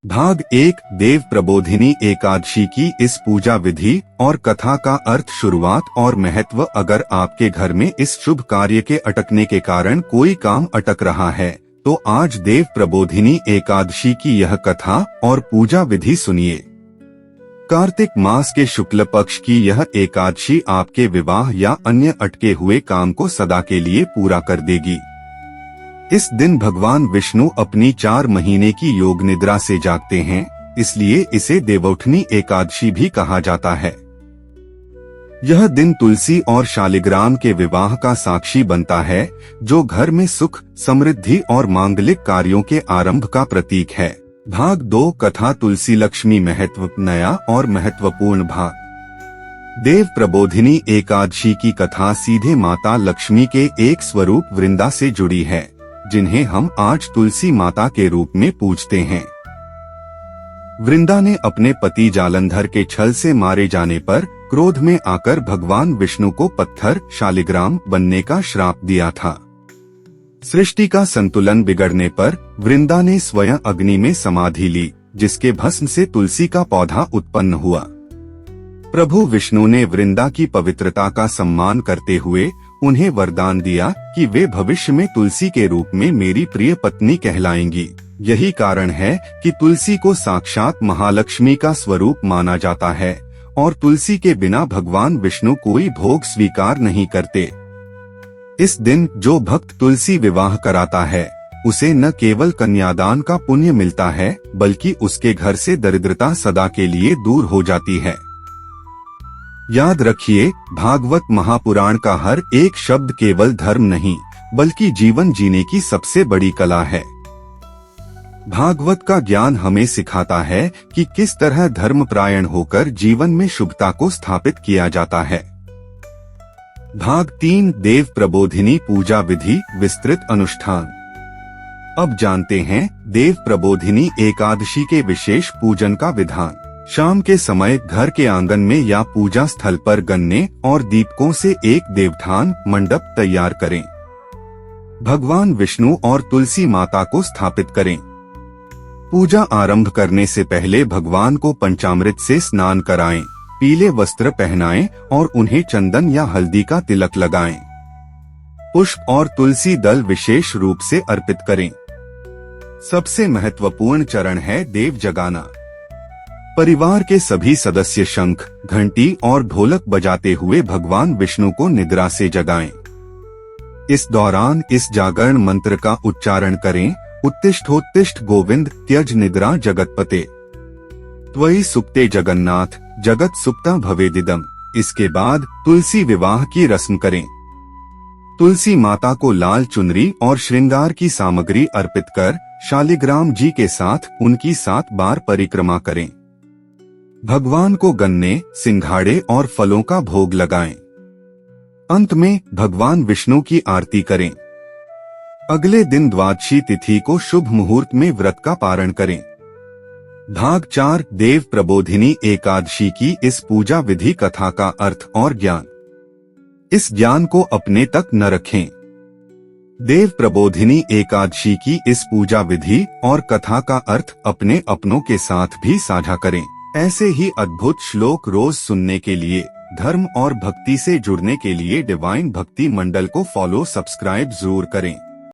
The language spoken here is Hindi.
भाग 1 देव प्रबोधिनी एकादशी की इस पूजा विधि और कथा का अर्थ, शुरुआत और महत्व। अगर आपके घर में इस शुभ कार्य के अटकने के कारण कोई काम अटक रहा है तो आज देव प्रबोधिनी एकादशी की यह कथा और पूजा विधि सुनिए। कार्तिक मास के शुक्ल पक्ष की यह एकादशी आपके विवाह या अन्य अटके हुए काम को सदा के लिए पूरा कर देगी। इस दिन भगवान विष्णु अपनी 4 महीने की योग निद्रा से जागते हैं, इसलिए इसे देवउठनी एकादशी भी कहा जाता है। यह दिन तुलसी और शालिग्राम के विवाह का साक्षी बनता है, जो घर में सुख, समृद्धि और मांगलिक कार्यों के आरंभ का प्रतीक है। भाग 2 कथा तुलसी लक्ष्मी महत्व, नया और महत्वपूर्ण भाग। देव प्रबोधिनी एकादशी की कथा सीधे माता लक्ष्मी के एक स्वरूप वृंदा से जुड़ी है, जिन्हें हम आज तुलसी माता के रूप में पूजते हैं। वृंदा ने अपने पति जालंधर के छल से मारे जाने पर क्रोध में आकर भगवान विष्णु को पत्थर शालिग्राम बनने का श्राप दिया था। सृष्टि का संतुलन बिगड़ने पर वृंदा ने स्वयं अग्नि में समाधि ली, जिसके भस्म से तुलसी का पौधा उत्पन्न हुआ। प्रभु विष्णु ने वृंदा की पवित्रता का सम्मान करते हुए उन्हें वरदान दिया कि वे भविष्य में तुलसी के रूप में मेरी प्रिय पत्नी कहलाएंगी। यही कारण है कि तुलसी को साक्षात महालक्ष्मी का स्वरूप माना जाता है और तुलसी के बिना भगवान विष्णु कोई भोग स्वीकार नहीं करते। इस दिन जो भक्त तुलसी विवाह कराता है, उसे न केवल कन्यादान का पुण्य मिलता है, बल्कि उसके घर से दरिद्रता सदा के लिए दूर हो जाती है। याद रखिए, भागवत महापुराण का हर एक शब्द केवल धर्म नहीं, बल्कि जीवन जीने की सबसे बड़ी कला है। भागवत का ज्ञान हमें सिखाता है कि किस तरह धर्मपरायण होकर जीवन में शुभता को स्थापित किया जाता है। भाग 3 देव प्रबोधिनी पूजा विधि, विस्तृत अनुष्ठान। अब जानते हैं देव प्रबोधिनी एकादशी के विशेष पूजन का विधान। शाम के समय घर के आंगन में या पूजा स्थल पर गन्ने और दीपकों से एक देवठान मंडप तैयार करें। भगवान विष्णु और तुलसी माता को स्थापित करें। पूजा आरंभ करने से पहले भगवान को पंचामृत से स्नान कराएं, पीले वस्त्र पहनाएं और उन्हें चंदन या हल्दी का तिलक लगाएं। पुष्प और तुलसी दल विशेष रूप से अर्पित करें। सबसे महत्वपूर्ण चरण है देव जगाना। परिवार के सभी सदस्य शंख, घंटी और ढोलक बजाते हुए भगवान विष्णु को निद्रा से जगाएं। इस दौरान इस जागरण मंत्र का उच्चारण करें, उत्तिष्ठोत्तिष्ठ गोविंद त्यज निद्रा जगतपते, त्वयि सुप्ते जगन्नाथ जगत सुप्ता भवेदिदम। इसके बाद तुलसी विवाह की रस्म करें। तुलसी माता को लाल चुनरी और श्रृंगार की सामग्री अर्पित कर शालिग्राम जी के साथ उनकी 7 बार परिक्रमा करें। भगवान को गन्ने, सिंघाड़े और फलों का भोग लगाएं। अंत में भगवान विष्णु की आरती करें। अगले दिन द्वादशी तिथि को शुभ मुहूर्त में व्रत का पारण करें। भाग 4 देव प्रबोधिनी एकादशी की इस पूजा विधि कथा का अर्थ और ज्ञान। इस ज्ञान को अपने तक न रखें। देव प्रबोधिनी एकादशी की इस पूजा विधि और कथा का अर्थ अपने अपनों के साथ भी साझा करें। ऐसे ही अद्भुत श्लोक रोज सुनने के लिए, धर्म और भक्ति से जुड़ने के लिए डिवाइन भक्ति मंडल को फॉलो सब्सक्राइब जरूर करें।